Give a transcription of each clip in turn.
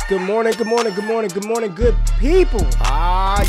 Good morning, good morning, good morning, good morning, good people.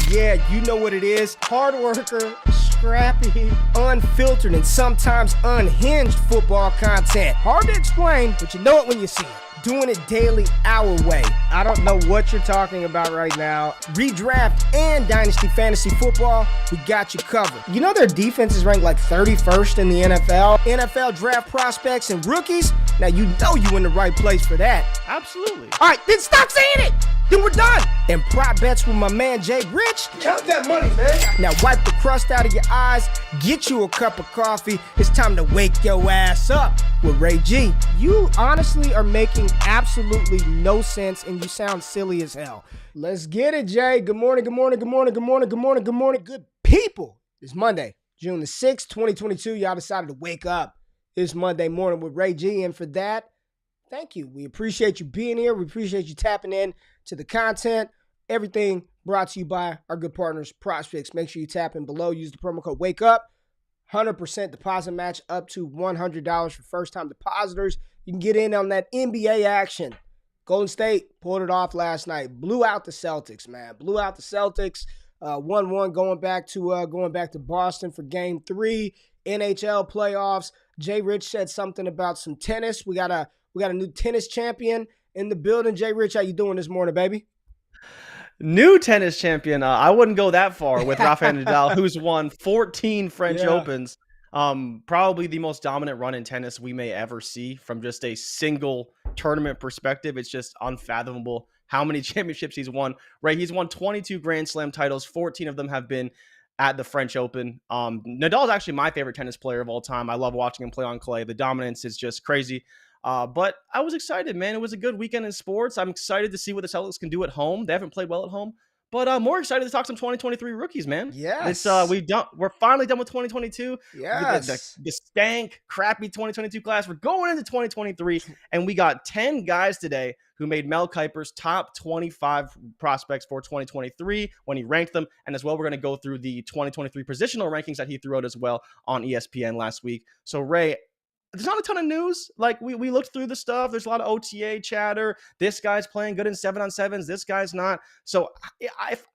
Yeah, you know what it is. Hard worker, scrappy, unfiltered, and sometimes unhinged football content. Hard to explain, but you know it when you see it. Doing it daily our way. I don't know what you're talking about right now. Redraft and Dynasty Fantasy Football, we got you covered. You know their defense is ranked like 31st in the NFL? NFL draft prospects and rookies? Now you know you in the right place for that. Absolutely. All right, then stop saying it. Then we're done. And prop bets with my man Jay Rich. Count that money, man. Now wipe the crust out of your eyes, get you a cup of coffee. It's time to wake your ass up with Ray G. You honestly are making absolutely no sense and you sound silly as hell. Let's get it, Jay. Good morning, good morning, good morning, good morning, good morning, good morning, good people. It's Monday, June the 6th, 2022. Y'all decided to wake up this Monday morning with Ray G. And for that, thank you. We appreciate you being here. We appreciate you tapping in to the content. Everything brought to you by our good partners, Prospects. Make sure you tap in below. Use the promo code WAKEUP. 100% deposit match up to $100 for first-time depositors. You can get in on that NBA action. Golden State pulled it off last night. Blew out the Celtics, man. Blew out the Celtics. 1-1 going back to Boston for Game 3. NHL playoffs. Jay Rich said something about some tennis. We got a new tennis champion in the building. Jay Rich, how you doing this morning, baby? New tennis champion. I wouldn't go that far with Rafael Nadal, who's won 14 French Opens. Probably the most dominant run in tennis we may ever see from just a single tournament perspective. It's just unfathomable how many championships he's won. Right, he's won 22 Grand Slam titles. 14 of them have been at the French Open. Nadal is actually my favorite tennis player of all time. I love watching him play on clay. The dominance is just crazy. But I was excited, man. It was a good weekend in sports. I'm excited to see what the Celtics can do at home. They haven't played well at home, but I'm more excited to talk some 2023 rookies, man. Yes. We're finally done with 2022. Yes. The stank, crappy 2022 class. We're going into 2023, and we got 10 guys today who made Mel Kiper's top 25 prospects for 2023 when he ranked them. And as well, we're going to go through the 2023 positional rankings that he threw out as well on ESPN last week. So, Ray, there's not a ton of news. Like we looked through the stuff. There's a lot of OTA chatter. This guy's playing good in 7-on-7s. This guy's not. So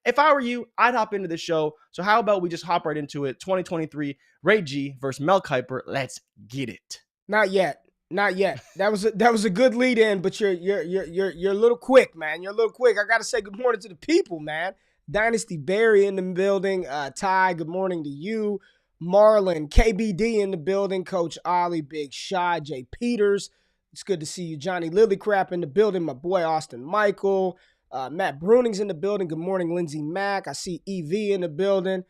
if I were you, I'd hop into the show. So how about we just hop right into it? 2023 Ray G versus Mel Kiper. Let's get it. Not yet. That was a good lead in, but you're a little quick, man. You're a little quick. I gotta say good morning to the people, man. Dynasty Barry in the building. Ty, good morning to you. Marlon, KBD in the building, Coach Ollie, Big Shy, Jay Peters. It's good to see you. Johnny Lillycrap in the building. My boy Austin Michael. Matt Bruning's in the building. Good morning, Lindsey Mack. I see EV in the building.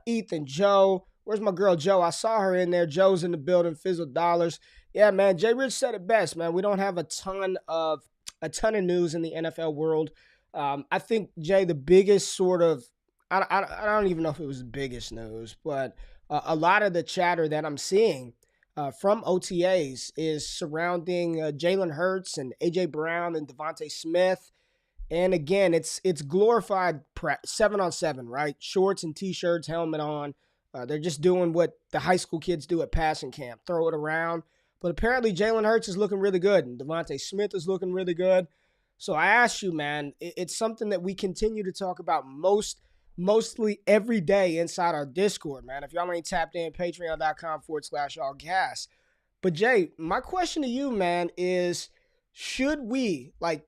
Ethan, Joe. Where's my girl Joe? I saw her in there. Joe's in the building. Fizzle Dollars. Yeah, man. Jay Rich said it best, man. We don't have a ton of news in the NFL world. I think, Jay, the biggest sort of I don't even know if it was the biggest news, but a lot of the chatter that I'm seeing from OTAs is surrounding Jalen Hurts and A.J. Brown and Devontae Smith. And again, it's glorified 7-on-7, right? Shorts and T-shirts, helmet on. They're just doing what the high school kids do at passing camp, throw it around. But apparently Jalen Hurts is looking really good, and Devontae Smith is looking really good. So I ask you, man, it's something that we continue to talk about mostly every day inside our Discord, man. If y'all ain't tapped in, patreon.com/allgas. But Jay, my question to you, man, is should we, I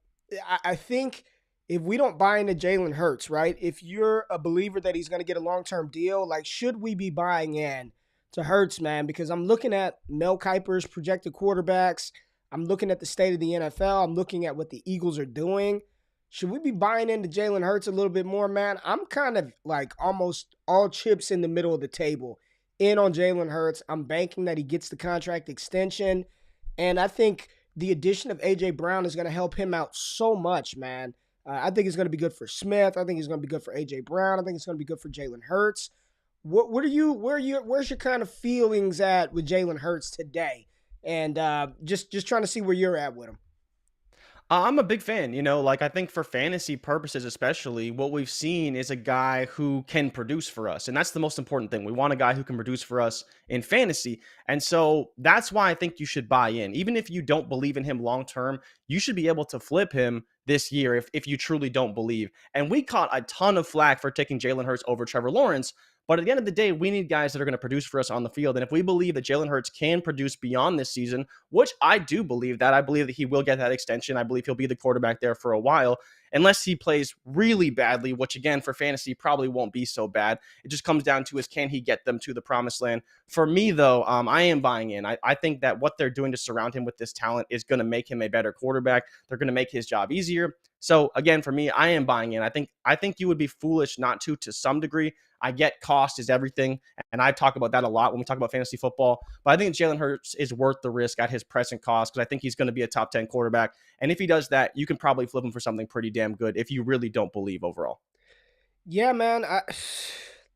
think if we don't buy into Jalen Hurts, right? If you're a believer that he's going to get a long-term deal, should we be buying in to Hurts, man? Because I'm looking at Mel Kiper's projected quarterbacks. I'm looking at the state of the NFL. I'm looking at what the Eagles are doing. Should we be buying into Jalen Hurts a little bit more, man? I'm kind of almost all chips in the middle of the table in on Jalen Hurts. I'm banking that he gets the contract extension. And I think the addition of A.J. Brown is going to help him out so much, man. I think it's going to be good for Smith. I think it's going to be good for A.J. Brown. I think it's going to be good for Jalen Hurts. Where's your kind of feelings at with Jalen Hurts today? And just trying to see where you're at with him. I'm a big fan. Like I think for fantasy purposes, especially, what we've seen is a guy who can produce for us. And that's the most important thing. We want a guy who can produce for us in fantasy. And so that's why I think you should buy in. Even if you don't believe in him long term, you should be able to flip him this year if you truly don't believe. And we caught a ton of flack for taking Jalen Hurts over Trevor Lawrence. But at the end of the day, we need guys that are going to produce for us on the field. And if we believe that Jalen Hurts can produce beyond this season, which I do believe that, I believe that he will get that extension. I believe he'll be the quarterback there for a while, unless he plays really badly, which again, for fantasy, probably won't be so bad. It just comes down to is can he get them to the promised land? For me, though, I am buying in. I think that what they're doing to surround him with this talent is going to make him a better quarterback. They're going to make his job easier. So again, for me, I am buying in. I think you would be foolish not to some degree. I get cost is everything, and I talk about that a lot when we talk about fantasy football. But I think Jalen Hurts is worth the risk at his present cost because I think he's going to be a top 10 quarterback. And if he does that, you can probably flip him for something pretty damn good if you really don't believe overall. Yeah, man.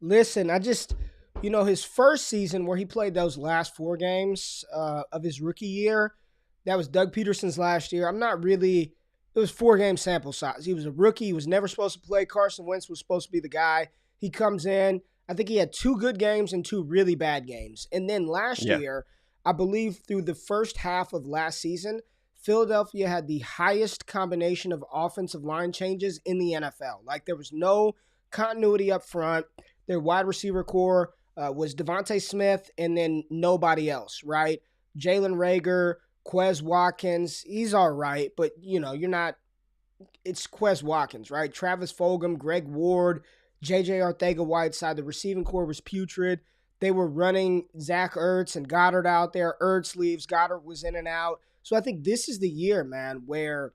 Listen, his first season where he played those last 4 games of his rookie year, that was Doug Peterson's last year. It was 4-game sample size. He was a rookie. He was never supposed to play. Carson Wentz was supposed to be the guy. He comes in. I think he had 2 good games and 2 really bad games. And then last year, I believe through the first half of last season, Philadelphia had the highest combination of offensive line changes in the NFL. Like there was no continuity up front. Their wide receiver core was Devontae Smith and then nobody else, right? Jalen Reagor, Quez Watkins, he's all right, but it's Quez Watkins, right? Travis Fulgham, Greg Ward, J.J. Arcega-Whiteside. The receiving core was putrid. They were running Zach Ertz and Goddard out there. Ertz leaves. Goddard was in and out. So I think this is the year, man, where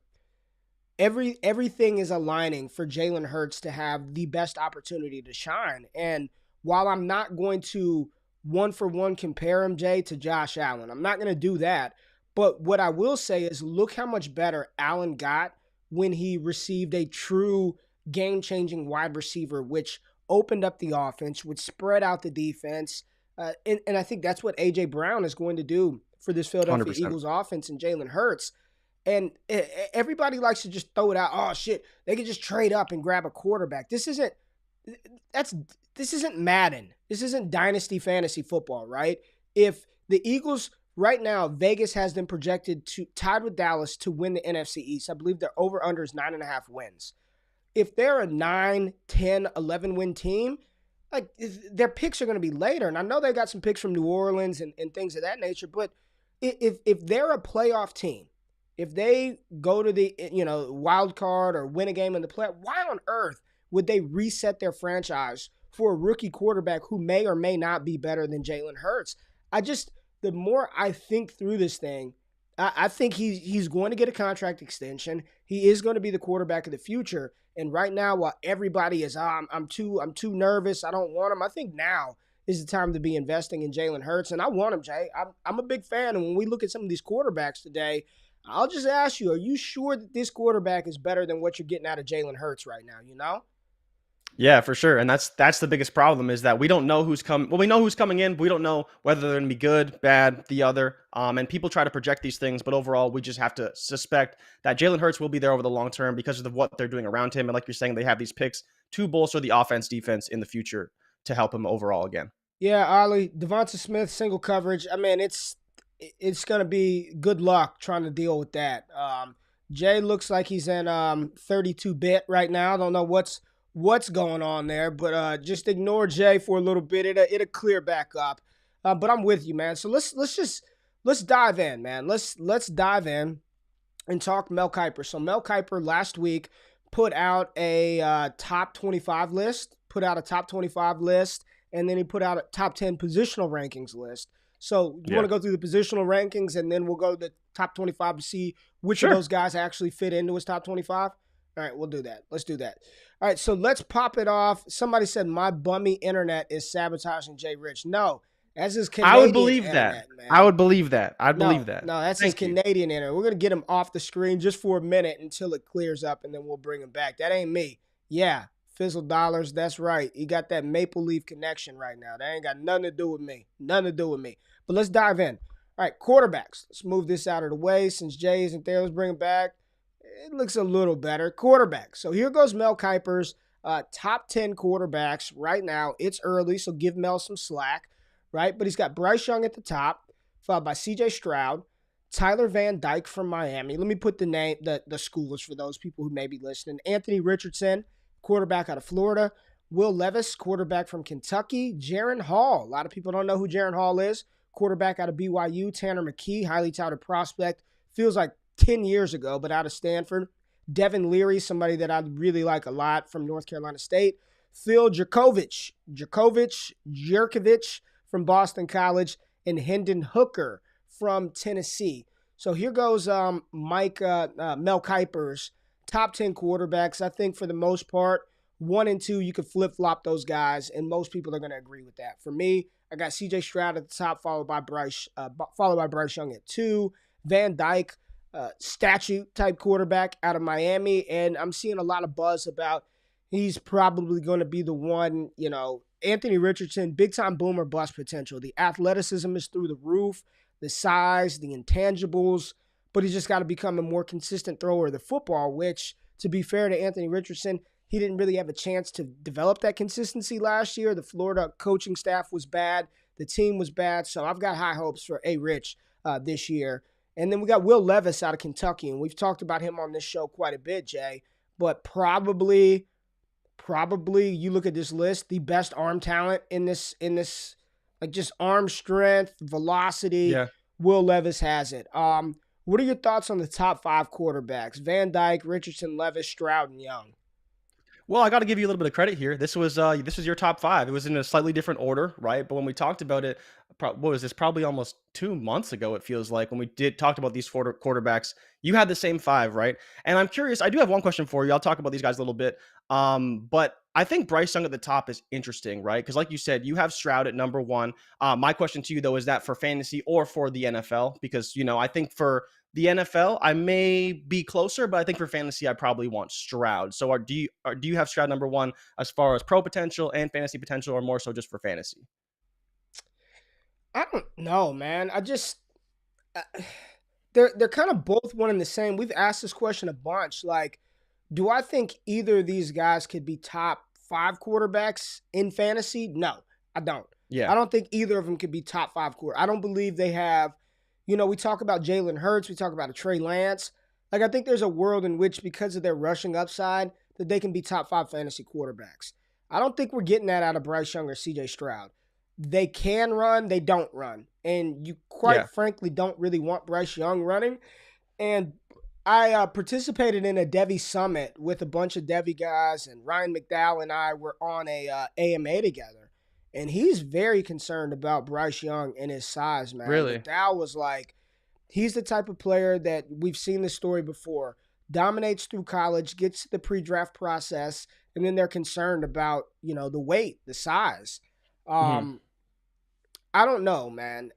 everything is aligning for Jalen Hurts to have the best opportunity to shine. And while I'm not going to one-for-one compare him, Jay, to Josh Allen, I'm not going to do that. But what I will say is look how much better Allen got when he received a true game-changing wide receiver, which opened up the offense, which spread out the defense. And I think that's what A.J. Brown is going to do for this Philadelphia 100%. Eagles offense and Jalen Hurts. And everybody likes to just throw it out. Oh, shit, they can just trade up and grab a quarterback. This isn't Madden. This isn't dynasty fantasy football, right? If the Eagles – right now, Vegas has them projected to tied with Dallas to win the NFC East. I believe their over-under is 9.5 wins. If they're a 9, 10, 11-win team, like their picks are going to be later. And I know they got some picks from New Orleans and things of that nature. But if they're a playoff team, if they go to the wild card or win a game in the play, why on earth would they reset their franchise for a rookie quarterback who may or may not be better than Jalen Hurts? The more I think through this thing, I think he's going to get a contract extension. He is going to be the quarterback of the future. And right now, while everybody is, I'm too nervous, I don't want him, I think now is the time to be investing in Jalen Hurts. And I want him, Jay. I'm a big fan. And when we look at some of these quarterbacks today, I'll just ask you, are you sure that this quarterback is better than what you're getting out of Jalen Hurts right now, Yeah, for sure. And that's the biggest problem is that we don't know who's coming. Well, we know who's coming in, but we don't know whether they're going to be good, bad, the other. And people try to project these things, but overall, we just have to suspect that Jalen Hurts will be there over the long term because of what they're doing around him. And like you're saying, they have these picks to bolster the offense, defense in the future to help him overall again. Yeah, Ollie, Devonta Smith, single coverage. I mean, it's going to be good luck trying to deal with that. Jay looks like he's in 32-bit right now. I don't know what's going on there, but just ignore Jay for a little bit. It'll clear back up. But I'm with you, man. So let's dive in, man. Let's dive in and talk Mel Kiper. So Mel Kiper last week put out a top 25 list, and then he put out a top 10 positional rankings list. So you want to go through the positional rankings, and then we'll go to the top 25 to see which of those guys actually fit into his top 25? All right, we'll do that. Let's do that. All right, so let's pop it off. Somebody said my bummy internet is sabotaging Jay Rich. No, that's his Canadian I would believe internet, that. man. I would believe that. I'd believe that. No, that's his Canadian internet. We're going to get him off the screen just for a minute until it clears up, and then we'll bring him back. That ain't me. Yeah, Fizzle Dollars, that's right. You got that Maple Leaf connection right now. That ain't got nothing to do with me. But let's dive in. All right, quarterbacks. Let's move this out of the way since Jay isn't there. Let's bring him back. it looks a little better. Quarterback. So here goes Mel Kiper's top 10 quarterbacks right now. It's early, so give Mel some slack, right? But he's got Bryce Young at the top, followed by CJ Stroud, Tyler Van Dyke from Miami. Let me put the schools for those people who may be listening. Anthony Richardson, quarterback out of Florida. Will Levis, quarterback from Kentucky. Jaron Hall. A lot of people don't know who Jaron Hall is. Quarterback out of BYU. Tanner McKee, highly touted prospect. Feels like 10 years ago, but out of Stanford. Devin Leary, somebody that I really like a lot from North Carolina State. Phil Jerkovich from Boston College. And Hendon Hooker from Tennessee. So here goes Mel Kiper's top 10 quarterbacks. I think for the most part, 1 and 2, you could flip-flop those guys, and most people are going to agree with that. For me, I got CJ Stroud at the top, followed by Bryce Young at 2. Van Dyke, statue-type quarterback out of Miami, and I'm seeing a lot of buzz about he's probably going to be the one, Anthony Richardson, big-time boomer bust potential. The athleticism is through the roof, the size, the intangibles, but he's just got to become a more consistent thrower of the football, which, to be fair to Anthony Richardson, he didn't really have a chance to develop that consistency last year. The Florida coaching staff was bad. The team was bad. So I've got high hopes for Rich this year. And then we got Will Levis out of Kentucky, and we've talked about him on this show quite a bit, Jay. But probably you look at this list, the best arm talent in this like just arm strength, velocity. Yeah. Will Levis has it. What are your thoughts on the top 5 quarterbacks? Van Dyke, Richardson, Levis, Stroud, and Young. Well, I got to give you a little bit of credit here. This was your top 5. It was in a slightly different order, right? But when we talked about it, what was this? Probably almost 2 months ago. It feels like when we talked about these quarterbacks, you had the same 5, right? And I'm curious. I do have one question for you. I'll talk about these guys a little bit. But I think Bryce Young at the top is interesting, right? Because like you said, you have Stroud at number 1. My question to you though is that for fantasy or for the NFL? Because I think for the NFL, I may be closer, but I think for fantasy, I probably want Stroud. So do you have Stroud number 1 as far as pro potential and fantasy potential, or more so just for fantasy? I don't know, man. They're kind of both one and the same. We've asked this question a bunch. Like, do I think either of these guys could be top 5 quarterbacks in fantasy? No, I don't. Yeah. I don't think either of them could be top 5 quarterbacks. I don't believe they have. We talk about Jalen Hurts, we talk about a Trey Lance. Like, I think there's a world in which, because of their rushing upside, that they can be top 5 fantasy quarterbacks. I don't think we're getting that out of Bryce Young or CJ Stroud. They can run, they don't run. And you quite frankly don't really want Bryce Young running. And I participated in a Devy summit with a bunch of Devy guys, and Ryan McDowell and I were on a AMA together. And he's very concerned about Bryce Young and his size, man. Really? McDowell was like, he's the type of player that we've seen this story before. Dominates through college, gets to the pre-draft process, and then they're concerned about, the weight, the size. I don't know, man.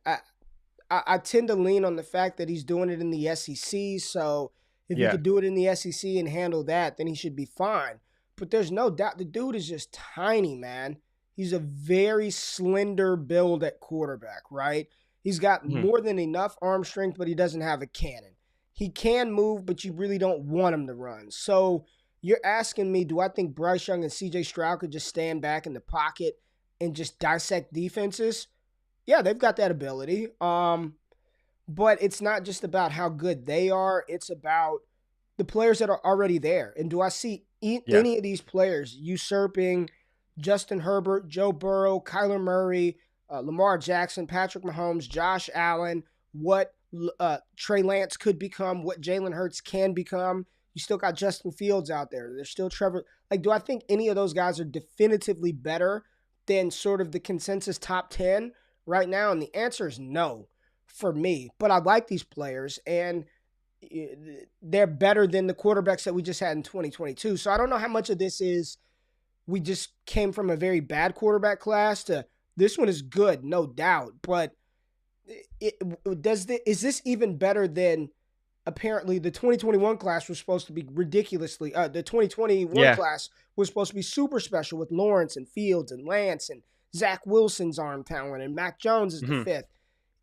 I tend to lean on the fact that he's doing it in the SEC, so if he could do it in the SEC and handle that, then he should be fine. But there's no doubt the dude is just tiny, man. He's a very slender build at quarterback, right? He's got more than enough arm strength, but he doesn't have a cannon. He can move, but you really don't want him to run. So you're asking me, do I think Bryce Young and CJ Stroud could just stand back in the pocket and just dissect defenses? Yeah, they've got that ability. But it's not just about how good they are. It's about the players that are already there. And do I see any of these players usurping Justin Herbert, Joe Burrow, Kyler Murray, Lamar Jackson, Patrick Mahomes, Josh Allen, what Trey Lance could become, what Jalen Hurts can become? You still got Justin Fields out there. There's still Trevor. Like, do I think any of those guys are definitively better than sort of the consensus top 10 right now? And the answer is no for me. But I like these players, and they're better than the quarterbacks that we just had in 2022. So I don't know how much of this is we just came from a very bad quarterback class to this one is good, no doubt. But is this even better than apparently the 2021 class was supposed to be ridiculously the 2021 class was supposed to be super special with Lawrence and Fields and Lance and Zach Wilson's arm talent and Mac Jones is the 5th.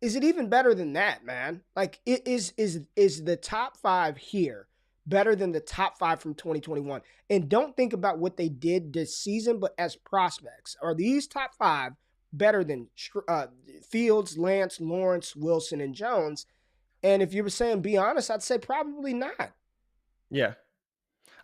Is it even better than that, man? Like, is the top 5 here better than the top 5 from 2021. And don't think about what they did this season, but as prospects. Are these top 5 better than Fields, Lance, Lawrence, Wilson, and Jones? And if you were saying be honest, I'd say probably not. Yeah.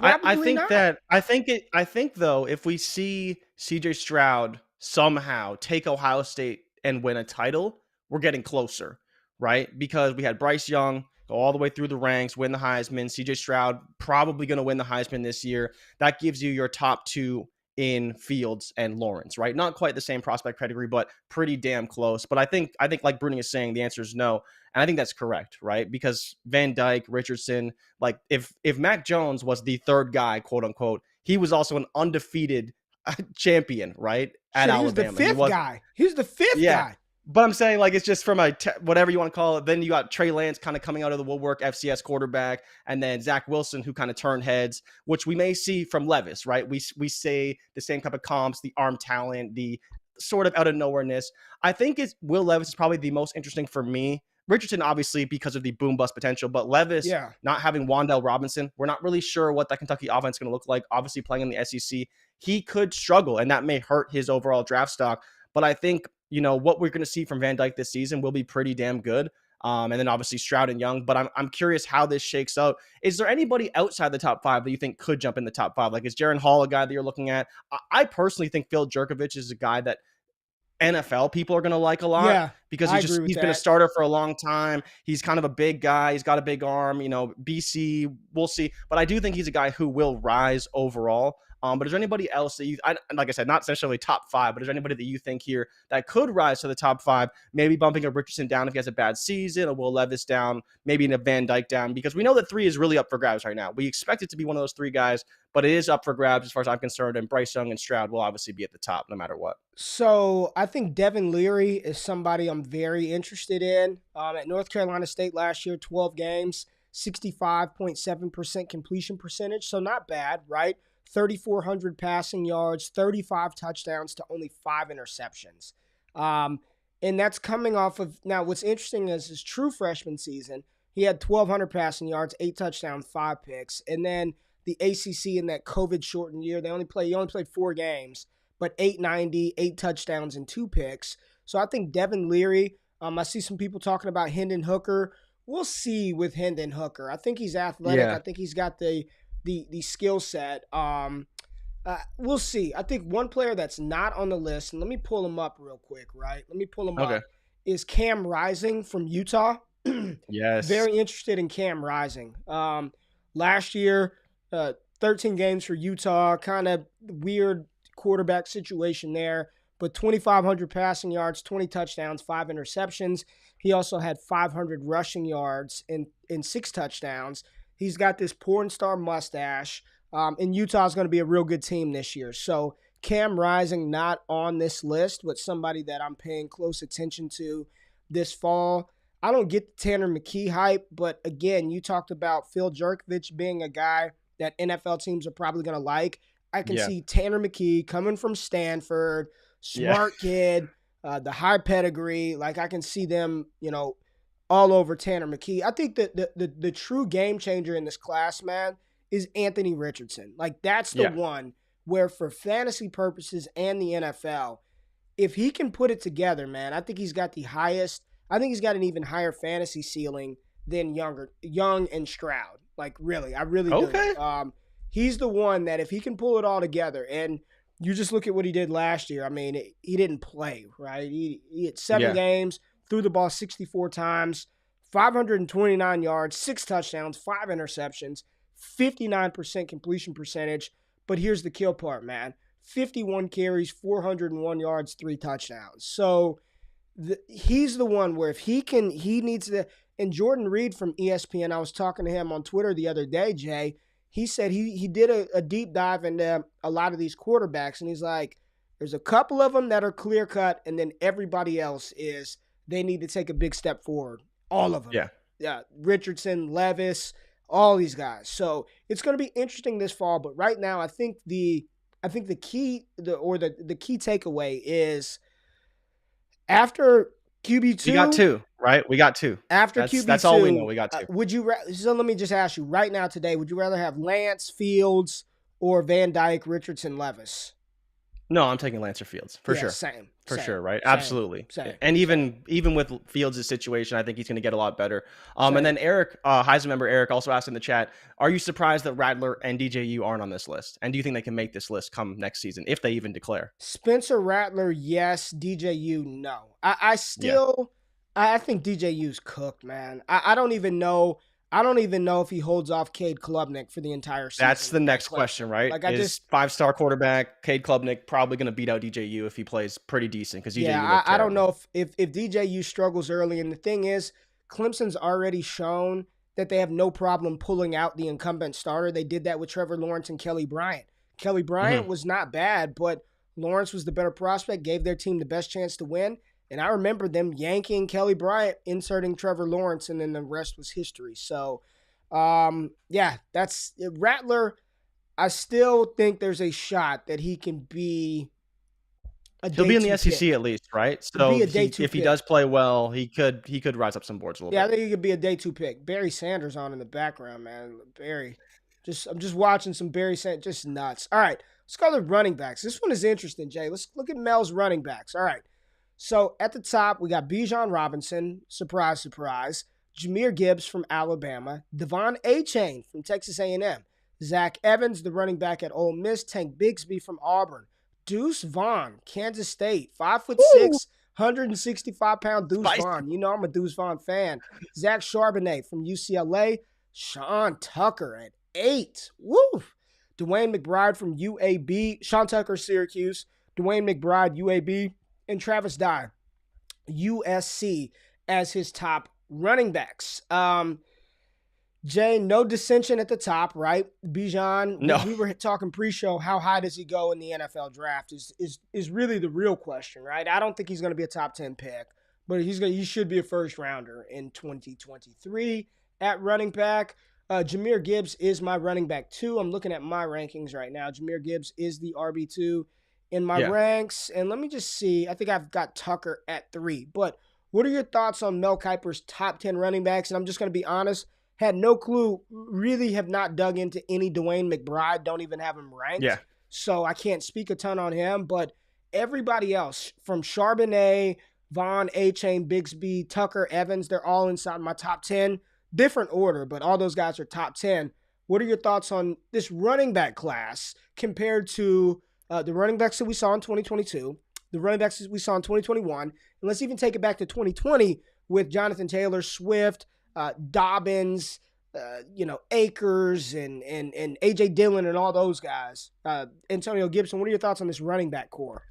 I Probably think not. that I think though, if we see CJ Stroud somehow take Ohio State and win a title, we're getting closer, right? Because we had Bryce Young go all the way through the ranks, win the Heisman. CJ Stroud probably going to win the Heisman this year. That gives you your top 2 in Fields and Lawrence, right? Not quite the same prospect pedigree, but pretty damn close. But I think like Bruni is saying, the answer is no. And I think that's correct, right? Because Van Dyke, Richardson, like if Mac Jones was the third guy, quote unquote, he was also an undefeated champion, right? At Shit, he was the Alabama. He 5th was, guy. He was the 5th yeah. guy. But I'm saying, like, it's just from whatever you want to call it. Then you got Trey Lance kind of coming out of the woodwork, FCS quarterback, and then Zach Wilson, who kind of turned heads, which we may see from Levis, right? We say the same type of comps, the arm talent, the sort of out of nowhereness. I think Will Levis is probably the most interesting for me. Richardson, obviously, because of the boom bust potential, but Levis, Yeah. not having Wan'Dale Robinson, we're not really sure what that Kentucky offense is going to look like. Obviously, playing in the SEC, he could struggle, and that may hurt his overall draft stock. But I think, what we're going to see from Van Dyke this season will be pretty damn good. And then obviously Stroud and Young. But I'm curious how this shakes out. Is there anybody outside the top 5 that you think could jump in the top 5? Like, is Jaron Hall a guy that you're looking at? I personally think Phil Jurkovich is a guy that NFL people are going to like a lot, Yeah, because I agree with he's been a that. starter for a long time. He's kind of a big guy. He's got a big arm, BC, we'll see. But I do think he's a guy who will rise overall. But is there anybody else that like I said, not necessarily top 5, but is there anybody that you think here that could rise to the top 5, maybe bumping a Richardson down if he has a bad season, a Will Levis down, maybe a Van Dyke down? Because we know that 3 is really up for grabs right now. We expect it to be one of those 3 guys, but it is up for grabs as far as I'm concerned. And Bryce Young and Stroud will obviously be at the top no matter what. So I think Devin Leary is somebody I'm very interested in. At North Carolina State last year, 12 games, 65.7% completion percentage. So not bad, right? 3,400 passing yards, 35 touchdowns to only 5 interceptions. And that's coming off of, now what's interesting is his true freshman season, he had 1,200 passing yards, 8 touchdowns, 5 picks. And then the ACC in that COVID shortened year, he only played 4 games, but 890, 8 touchdowns, and 2 picks. So I think Devin Leary, I see some people talking about Hendon Hooker. We'll see with Hendon Hooker. I think he's athletic. Yeah. I think he's got the skill set. We'll see. I think one player that's not on the list, and let me pull him up real quick, right? Let me pull him up, is Cam Rising from Utah. Yes. Very interested in Cam Rising. Last year, 13 games for Utah, kind of weird quarterback situation there, but 2,500 passing yards, 20 touchdowns, 5 interceptions. He also had 500 rushing yards and 6 touchdowns. He's got this porn star mustache, and Utah's going to be a real good team this year. So Cam Rising not on this list, but somebody that I'm paying close attention to this fall. I don't get the Tanner McKee hype, but again, you talked about Phil Jurkovich being a guy that NFL teams are probably going to like. I can see Tanner McKee coming from Stanford, smart kid, the high pedigree. Like, I can see them, all over Tanner McKee. I think that the true game changer in this class, man, is Anthony Richardson. Like, that's the one where, for fantasy purposes and the NFL, if he can put it together, man, I think he's got an even higher fantasy ceiling than Young and Stroud. Like, really, I really do. He's the one that if he can pull it all together, and you just look at what he did last year. I mean, he didn't play, right? He had 7 games, threw the ball 64 times, 529 yards, 6 touchdowns, 5 interceptions, 59% completion percentage. But here's the kill part, man. 51 carries, 401 yards, 3 touchdowns. So he's the one where if he needs to. And Jordan Reed from ESPN, I was talking to him on Twitter the other day, Jay. He said he did a deep dive into a lot of these quarterbacks, and he's like, there's a couple of them that are clear-cut, and then everybody else they need to take a big step forward. All of them. Yeah. Richardson, Levis, all these guys. So it's going to be interesting this fall, but right now I think the key the key takeaway is after QB2. You got 2. right? We got two. After That's all we know. QB2, We got two. so let me just ask you right now today, would you rather have Lance, Fields, or Van Dyke, Richardson, Levis? No, I'm taking Lancer Fields for Yeah, sure. same. For Same. sure, right? Same. Absolutely. Same. And Same. even with Fields' situation, I think he's going to get a lot better. And Same. then Eric, Heisman member Eric, also asked in the chat, are you surprised that Rattler and DJU aren't on this list? And do you think they can make this list come next season if they even declare? Spencer Rattler, yes. DJU, no. I think DJU's cooked, man. I don't even know. I don't even know if he holds off Cade Klubnik for the entire season. That's the next question, right? Like is 5-star quarterback Cade Klubnik probably going to beat out DJU if he plays pretty decent? Because DJU I don't know if DJU struggles early. And the thing is, Clemson's already shown that they have no problem pulling out the incumbent starter. They did that with Trevor Lawrence and Kelly Bryant. Kelly Bryant was not bad, but Lawrence was the better prospect, gave their team the best chance to win. And I remember them yanking Kelly Bryant, inserting Trevor Lawrence, and then the rest was history. So, that's Rattler. I still think there's a shot that he can be he'll be in the SEC at least, right? So if he does play well, he could rise up some boards a little bit. Yeah, I think he could be a day 2 pick. Barry Sanders on in the background, man. I'm just watching some Barry Sanders, just nuts. All right, let's go to running backs. This one is interesting, Jay. Let's look at Mel's running backs. All right. So at the top, we got Bijan Robinson, surprise, surprise. Jahmyr Gibbs from Alabama. Devon Achane from Texas A&M. Zach Evans, the running back at Ole Miss. Tank Bigsby from Auburn. Deuce Vaughn, Kansas State. 5'6", 165-pound Deuce Vaughn. You know I'm a Deuce Vaughn fan. Zach Charbonnet from UCLA. Sean Tucker at 8. Woo! Dwayne McBride from UAB. Sean Tucker, Syracuse. Dwayne McBride, UAB. And Travis Dye, USC, as his top running backs. Jay, no dissension at the top, right? Bijan, no. We were talking pre-show, how high does he go in the NFL draft is really the real question, right? I don't think he's going to be a top 10 pick, but he should be a first rounder in 2023 at running back. Jahmyr Gibbs is my running back 2. I'm looking at my rankings right now. Jahmyr Gibbs is the RB2 in my ranks. And let me just see. I think I've got Tucker at 3. But what are your thoughts on Mel Kiper's top 10 running backs? And I'm just going to be honest, had no clue, really have not dug into any Dwayne McBride, don't even have him ranked. Yeah. So I can't speak a ton on him. But everybody else, from Charbonnet, Vaughn, Achane, Bigsby, Tucker, Evans, they're all inside my top 10. Different order, but all those guys are top 10. What are your thoughts on this running back class compared to the running backs that we saw in 2022, the running backs that we saw in 2021, and let's even take it back to 2020 with Jonathan Taylor, Swift, Dobbins, Akers, and A.J. Dillon and all those guys. Antonio Gibson, what are your thoughts on this running back core?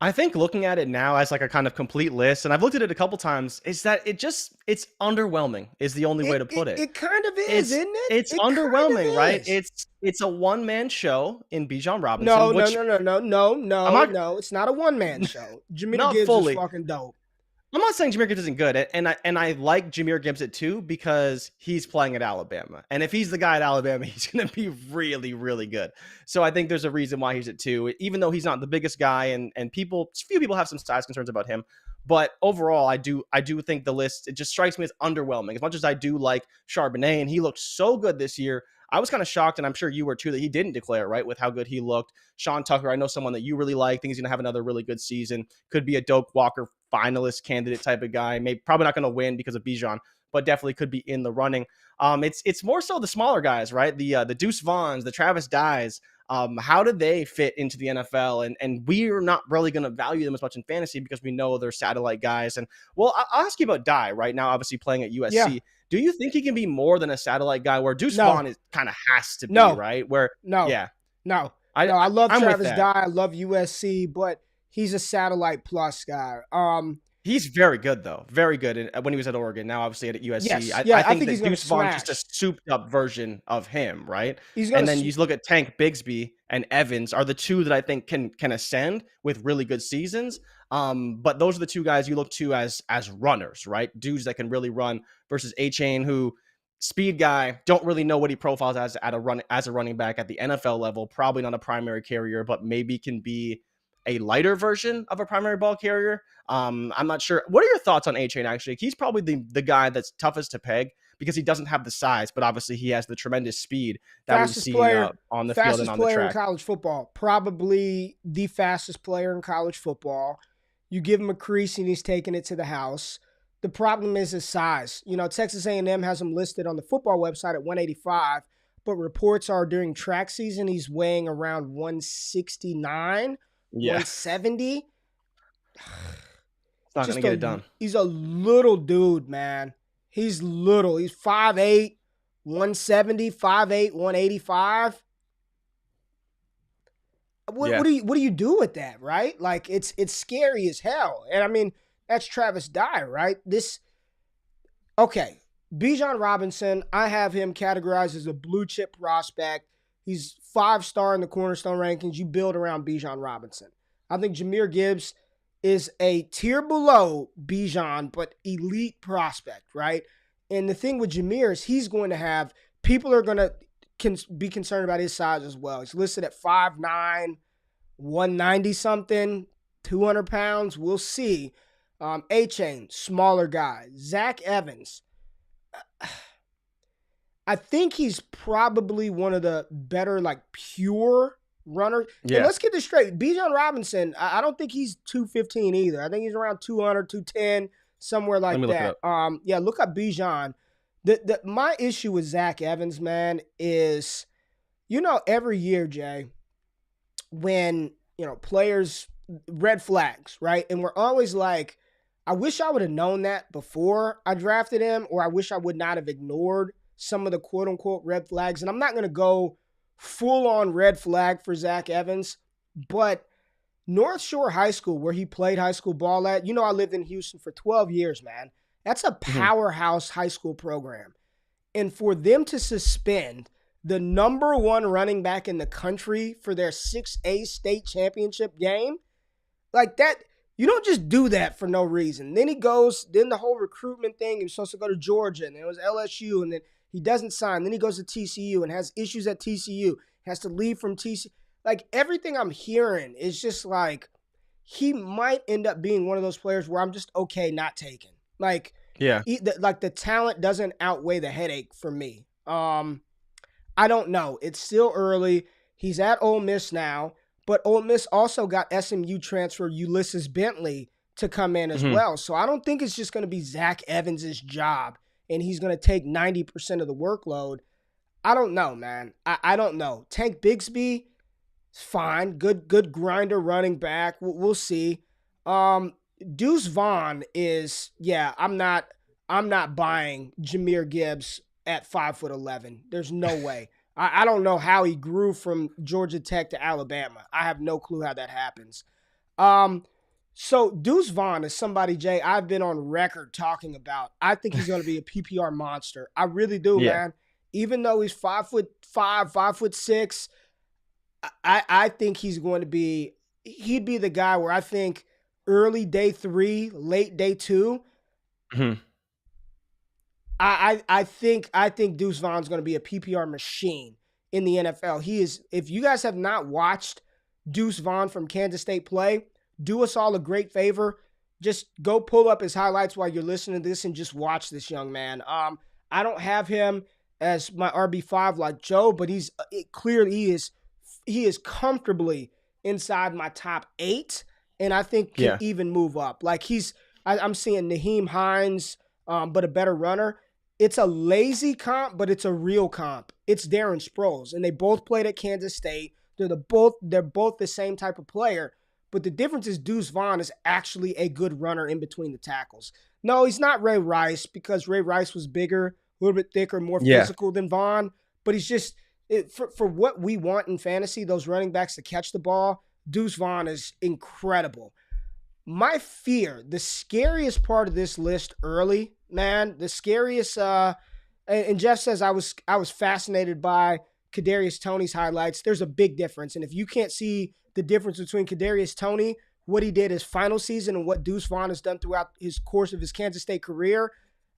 I think looking at it now as like a kind of complete list, and I've looked at it a couple times, is that it's underwhelming is the only way to put it. It kind of is, isn't it? It's underwhelming, right? It's a one-man show in Bijan Robinson. No. It's not a one-man show. Jahmyr Gibbs is fucking dope. I'm not saying Jahmyr Gibbs isn't good, and I like Jahmyr Gibbs at 2 because he's playing at Alabama, and if he's the guy at Alabama, he's going to be really, really good. So I think there's a reason why he's at 2, even though he's not the biggest guy, and few people have some size concerns about him. But overall, I do think the list, it just strikes me as underwhelming. As much as I do like Charbonnet, and he looked so good this year, I was kind of shocked, and I'm sure you were too, that he didn't declare, right, with how good he looked. Sean Tucker, I know someone that you really like, think he's going to have another really good season. Could be a Doak Walker finalist candidate type of guy. Probably not going to win because of Bijan, but definitely could be in the running. It's more so the smaller guys, right? The Deuce Vaughns, the Travis Dyes. How do they fit into the NFL? And we're not really going to value them as much in fantasy because we know they're satellite guys. And well, I'll ask you about Dye right now, obviously playing at USC. Yeah. Do you think he can be more than a satellite guy where Deuce Vaughn is kind of has to be, right? I love Travis Dye. I love USC, but he's a satellite plus guy. He's very good, though. Very good when he was at Oregon. Now, obviously, at USC. Yes. I think that Deuce Vaughn's just a souped-up version of him, right? And then you look at Tank Bigsby and Evans are the two that I think can ascend with really good seasons. But those are the two guys you look to as runners, right? Dudes that can really run versus Achane, who speed guy, don't really know what he profiles as a running back at the NFL level. Probably not a primary carrier, but maybe can be a lighter version of a primary ball carrier. I'm not sure. What are your thoughts on A-Chain, actually? He's probably the guy that's toughest to peg because he doesn't have the size, but obviously he has the tremendous speed that we've seen on the field and on the player in track. college football. Probably the fastest player in college football. You give him a crease and he's taking it to the house. The problem is his size. You know, Texas A&M has him listed on the football website at 185, but reports are during track season he's weighing around 169, 170. It's not going to get it done. He's a little dude, man. He's little. He's 5'8", 170, 5'8", 185. What do you do with that, right? Like, it's scary as hell. And I mean, that's Travis Dye, right? Bijan Robinson, I have him categorized as a blue chip prospect. He's 5-star in the Cornerstone rankings. You build around Bijan Robinson. I think Jahmyr Gibbs is a tier below Bijan, but elite prospect, right? And the thing with Jahmyr is he's going to have, people are going to be concerned about his size as well. He's listed at 5'9", 190 something, 200 pounds. We'll see. A-Chain, smaller guy. Zach Evans, I think he's probably one of the better, like, pure runners. Yeah. And let's get this straight. Bijan Robinson, I don't think he's 215 either. I think he's around 200, 210, somewhere like that. Look up Bijan. My issue with Zach Evans, man, is, you know, every year, Jay, when, you know, players, red flags, right? And we're always like, I wish I would have known that before I drafted him, or I wish I would not have ignored some of the quote-unquote red flags. And I'm not going to go full-on red flag for Zach Evans, but North Shore High School, where he played high school ball at, you know, I lived in Houston for 12 years, man. That's a powerhouse high school program. And for them to suspend the number one running back in the country for their 6A state championship game, like that, you don't just do that for no reason. Then the whole recruitment thing, he was supposed to go to Georgia, and it was LSU, and then he doesn't sign. Then he goes to TCU and has issues at TCU, has to leave from TCU. Like, everything I'm hearing is just like, he might end up being one of those players where I'm just okay not taking. Like, the talent doesn't outweigh the headache for me. I don't know. It's still early. He's at Ole Miss now. But Ole Miss also got SMU transfer Ulysses Bentley to come in as well. So I don't think it's just going to be Zach Evans' job and he's going to take 90% of the workload. I don't know, man. I don't know. Tank Bigsby, fine. Good grinder running back. We'll see. Deuce Vaughn is, I'm not buying Jahmyr Gibbs at 5'11". There's no way. I don't know how he grew from Georgia Tech to Alabama. I have no clue how that happens. So Deuce Vaughn is somebody, Jay, I've been on record talking about. I think he's going to be a PPR monster. I really do, man. Even though he's 5'5", 5'6", I think he'd be the guy where I think early day 3, late day 2, I think Deuce Vaughn's going to be a PPR machine in the NFL. He is. If you guys have not watched Deuce Vaughn from Kansas State play, do us all a great favor. Just go pull up his highlights while you're listening to this and just watch this young man. I don't have him as my RB5 like Joe, but he is comfortably inside my top 8, and I think can even move up. Like I'm seeing Naheem Hines, but a better runner. It's a lazy comp, but it's a real comp. It's Darren Sproles, and they both played at Kansas State. They're both the same type of player, but the difference is Deuce Vaughn is actually a good runner in between the tackles. No, he's not Ray Rice, because Ray Rice was bigger, a little bit thicker, more physical than Vaughn, but he's just for what we want in fantasy, those running backs to catch the ball, Deuce Vaughn is incredible. My fear, the scariest part of this list early, man, the scariest, and Jeff says I was fascinated by Kadarius Toney's highlights. There's a big difference, and if you can't see the difference between Kadarius Toney, what he did his final season, and what Deuce Vaughn has done throughout his course of his Kansas State career,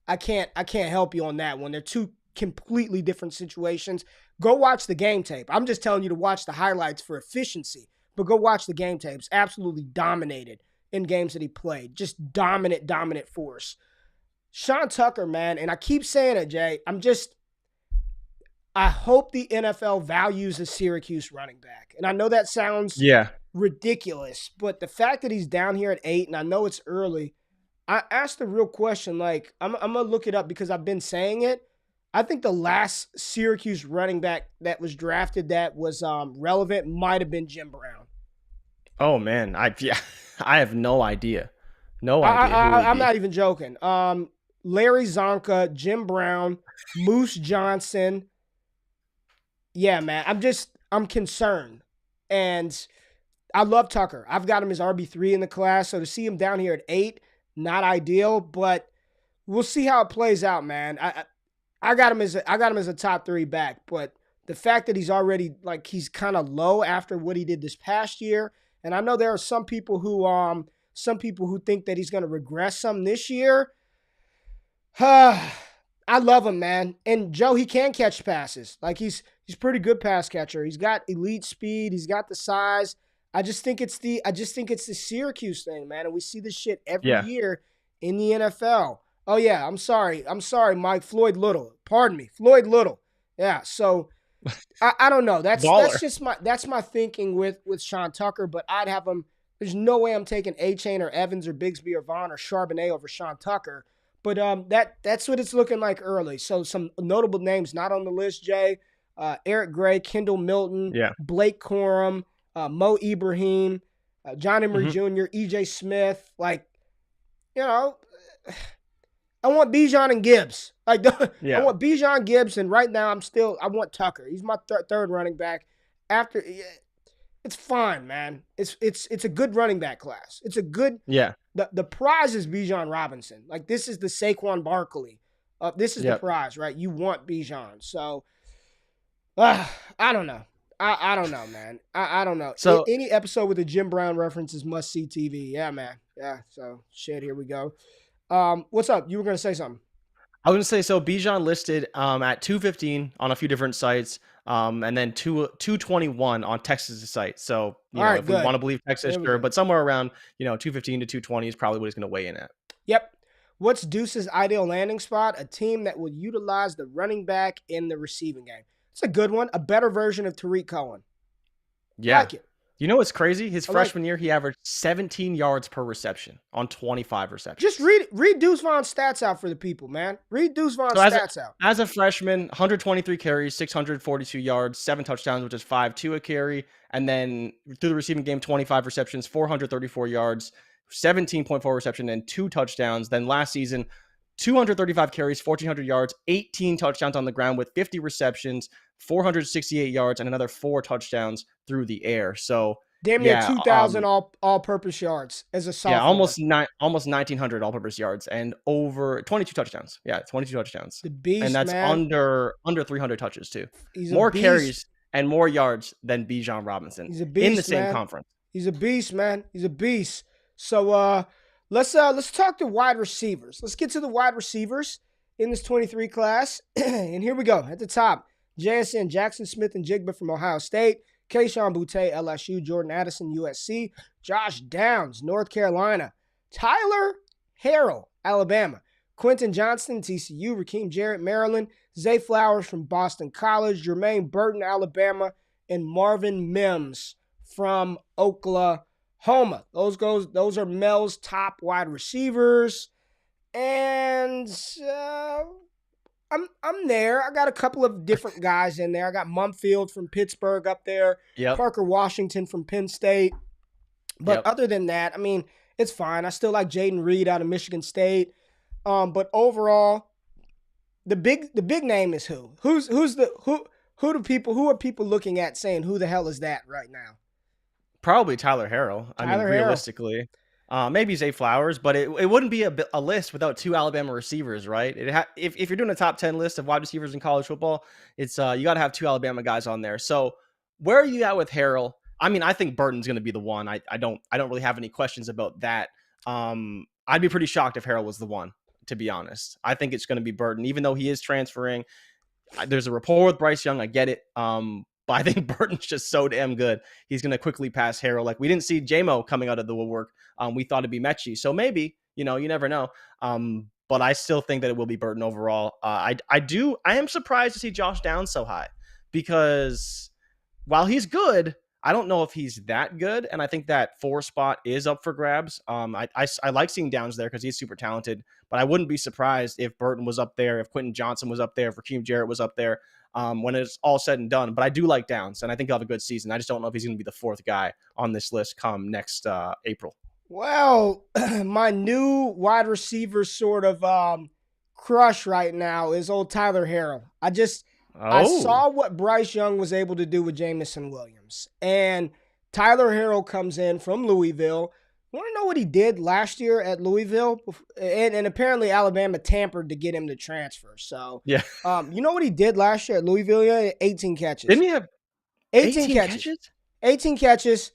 I can't help you on that one. They're two completely different situations. Go watch the game tape. I'm just telling you to watch the highlights for efficiency. but go watch the game tapes. Absolutely dominated in games that he played. Just dominant force. Sean Tucker, man, and I keep saying it, Jay. I hope the NFL values a Syracuse running back. And I know that sounds ridiculous, but the fact that he's down here at 8, and I know it's early, I asked the real question. Like, I'm going to look it up because I've been saying it. I think the last Syracuse running back that was drafted that was relevant might have been Jim Brown. Oh, man. I have no idea. No idea. I'm not even joking. Larry Zonka, Jim Brown, Moose Johnson. Yeah, man. I'm concerned. And I love Tucker. I've got him as RB3 in the class. So to see him down here at 8, not ideal, but we'll see how it plays out, man. I got him as a top 3 back, but the fact that he's already he's kind of low after what he did this past year, and I know there are some people who think that he's going to regress some this year. I love him, man. And Joe, he can catch passes. Like he's pretty good pass catcher. He's got elite speed. He's got the size. I just think it's the Syracuse thing, man. And we see this shit every year in the NFL. Oh yeah, I'm sorry, Mike. Floyd Little. Pardon me, Floyd Little. Yeah. So I don't know. That's my thinking with Sean Tucker. But I'd have him. There's no way I'm taking A-Chain or Evans or Bigsby or Vaughn or Charbonnet over Sean Tucker. But that's what it's looking like early. So some notable names not on the list, Jay. Eric Gray, Kendall Milton, Blake Corum, Mo Ibrahim, John Emery Jr., E.J. Smith. I want Bijan and Gibbs. I want Bijan, Gibbs, and right now I want Tucker. He's my third running back. It's fine, man. It's a good running back class. It's a good The prize is Bijan Robinson. This is the Saquon Barkley. This is the prize, right? You want Bijan. So I don't know. I don't know, man. I don't know. So any episode with a Jim Brown reference is must see TV. Yeah, man. Yeah. So shit. Here we go. What's up? You were gonna say something. I was gonna say so. Bijan listed at 215 on a few different sites. And then 221 on Texas' site. So, if we want to believe Texas, sure, but somewhere around, 215 to 220 is probably what he's going to weigh in at. Yep. What's Deuce's ideal landing spot? A team that will utilize the running back in the receiving game. It's a good one. A better version of Tariq Cohen. Yeah. I like it. You know what's crazy? His freshman year, he averaged 17 yards per reception on 25 receptions. Just read Deuce Vaughn's stats out for the people, man. Read Deuce Vaughn's stats out. As a freshman, 123 carries, 642 yards, 7 touchdowns, which is 5.2 a carry. And then through the receiving game, 25 receptions, 434 yards, 17.4 reception, and 2 touchdowns. Then last season, 235 carries, 1,400 yards, 18 touchdowns on the ground with 50 receptions, 468 yards, and another 4 touchdowns through the air. So damn near 2,000 all-purpose yards as a sophomore. Yeah, almost 1,900 all-purpose yards and over 22 touchdowns. Yeah, 22 touchdowns. The beast, and that's man. under 300 touches too. More carries and more yards than Bijan Robinson. He's a beast, in the same conference. He's a beast, man. He's a beast. So let's talk to wide receivers. Let's get to the wide receivers in this 23 class. And here we go. At the top, JSN, Jackson Smith and Jigba from Ohio State. Keyshawn Boutte, LSU. Jordan Addison, USC. Josh Downs, North Carolina. Tyler Harrell, Alabama. Quentin Johnston, TCU. Raheem Jarrett, Maryland. Zay Flowers from Boston College. Jermaine Burton, Alabama. And Marvin Mims from Oklahoma. Those are Mel's top wide receivers. And I'm there. I got a couple of different guys in there. I got Mumfield from Pittsburgh up there. Yep. Parker Washington from Penn State. But other than that, I mean, it's fine. I still like Jaden Reed out of Michigan State. But overall, the big name is who? Who are people looking at saying who the hell is that right now? Probably Tyler Harrell. I mean, realistically. Maybe Zay Flowers, but it wouldn't be a list without 2 Alabama receivers, right? If you're doing a top 10 list of wide receivers in college football, it's you got to have 2 Alabama guys on there. So where are you at with Harrell? I mean, I think Burton's going to be the one. I don't really have any questions about that. I'd be pretty shocked if Harrell was the one, to be honest. I think it's going to be Burton, even though he is transferring. There's a rapport with Bryce Young. I get it. But I think Burton's just so damn good. He's going to quickly pass Harrell. Like, we didn't see JMO coming out of the woodwork. We thought it'd be Mechie. So maybe, you never know. But I still think that it will be Burton overall. I am surprised to see Josh Downs so high, because while he's good, I don't know if he's that good. And I think that 4 spot is up for grabs. I like seeing Downs there because he's super talented, but I wouldn't be surprised if Burton was up there, if Quentin Johnson was up there, if Raheem Jarrett was up there when it's all said and done. But I do like Downs, and I think he'll have a good season. I just don't know if he's going to be the 4th guy on this list come next April. Well, my new wide receiver sort of crush right now is old Tyler Harrell. I saw what Bryce Young was able to do with Jameson Williams. And Tyler Harrell comes in from Louisville. Want to know what he did last year at Louisville? And apparently Alabama tampered to get him to transfer. So, yeah. You know what he did last year at Louisville? He had 18 catches. Didn't he have 18 catches? 18 catches,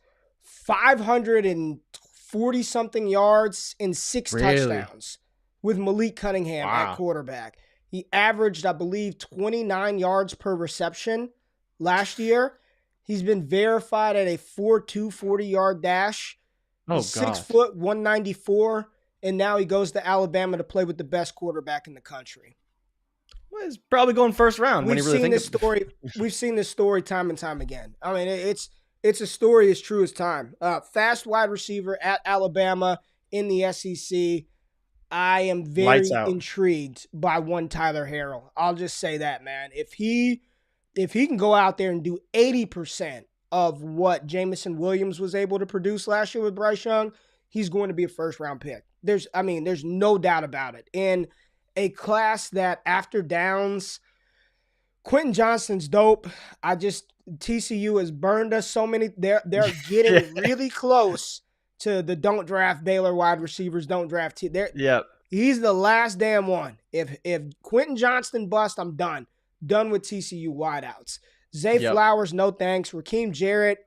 540-something yards, and 6 touchdowns with Malik Cunningham at quarterback. He averaged, I believe, 29 yards per reception last year. He's been verified at a 4.2 40-yard dash. He's 6 foot, 194, and now he goes to Alabama to play with the best quarterback in the country. Well, he's probably going first round. We've seen this story time and time again. I mean, it's a story as true as time. Fast wide receiver at Alabama in the SEC. I am very intrigued by one Tyler Harrell. I'll just say that, man. If he can go out there and do 80% of what Jameson Williams was able to produce last year with Bryce Young, he's going to be a first-round pick. There's no doubt about it. In a class that after Downs, Quentin Johnston's dope. TCU has burned us so many. They're getting really close to the don't draft Baylor wide receivers, don't draft. He's the last damn one. If Quentin Johnston bust, I'm done. Done with TCU wideouts. Zay Flowers, no thanks. Raheem Jarrett,